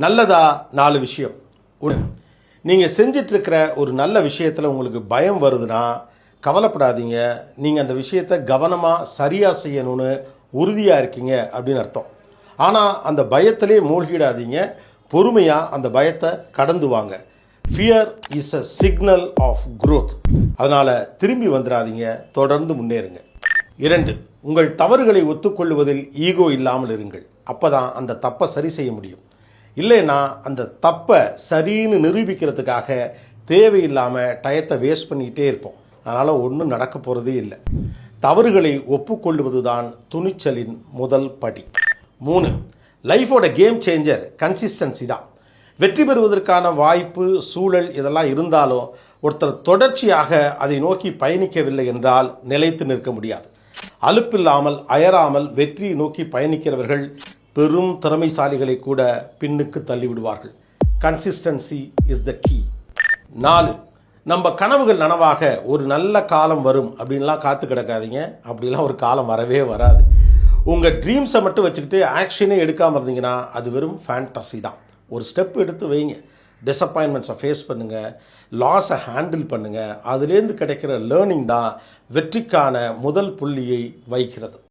நல்லதா 4 விஷயம். ஒன்று, நீங்கள் செஞ்சிட்ருக்கிற ஒரு நல்ல விஷயத்தில் உங்களுக்கு பயம் வருதுன்னா கவலைப்படாதீங்க. நீங்கள் அந்த விஷயத்தை கவனமாக சரியாக செய்யணும்னு உறுதியாக இருக்கீங்க அப்படின்னு அர்த்தம். ஆனால் அந்த பயத்திலே மூழ்கிடாதீங்க. பொறுமையாக அந்த பயத்தை கடந்து வாங்க. Fear is a signal of growth. அதனால் திரும்பி வந்துடாதீங்க, தொடர்ந்து முன்னேறுங்க. 2, உங்கள் தவறுகளை ஒத்துக்கொள்வதில் ஈகோ இல்லாமல் இருங்கள். அப்போ தான் அந்த தப்பை சரி செய்ய முடியும். இல்லைன்னா அந்த தப்பை சரின்னு நிரூபிக்கிறதுக்காக தேவையில்லாமல் டயத்தை வேஸ்ட் பண்ணிக்கிட்டே இருப்போம். அதனால் ஒன்றும் நடக்க போகிறதே இல்லை. தவறுகளை ஒப்புக்கொள்வது தான் துணிச்சலின் முதல் படி. 3, லைஃபோட கேம் சேஞ்சர் கன்சிஸ்டன்சி தான். வெற்றி பெறுவதற்கான வாய்ப்பு, சூழல் இதெல்லாம் இருந்தாலும் ஒருத்தர் தொடர்ச்சியாக அதை நோக்கி பயணிக்கவில்லை என்றால் நிலைத்து நிற்க முடியாது. அலுப்பில்லாமல் அயராமல் வெற்றியை நோக்கி பயணிக்கிறவர்கள் பெரும் திறமைசாலிகளை கூட பின்னுக்கு தள்ளிவிடுவார்கள். Consistency is the key. 4, நம்ம கனவுகள் நனவாக ஒரு நல்ல காலம் வரும் அப்படின்லாம் காத்து கிடக்காதீங்க. அப்படிலாம் ஒரு காலம் வரவே வராது. உங்கள் ட்ரீம்ஸை மட்டும் வச்சுக்கிட்டு ஆக்ஷனே எடுக்காமல் இருந்தீங்கன்னா அது வெறும் ஃபேண்டசி தான். ஒரு ஸ்டெப் எடுத்து வைங்க. டிசப்பாயின்மெண்ட்ஸை ஃபேஸ் பண்ணுங்கள், லாஸை ஹேண்டில் பண்ணுங்கள். அதுலேருந்து கிடைக்கிற லேர்னிங் தான் வெற்றிக்கான முதல் புள்ளியை வைக்கிறது.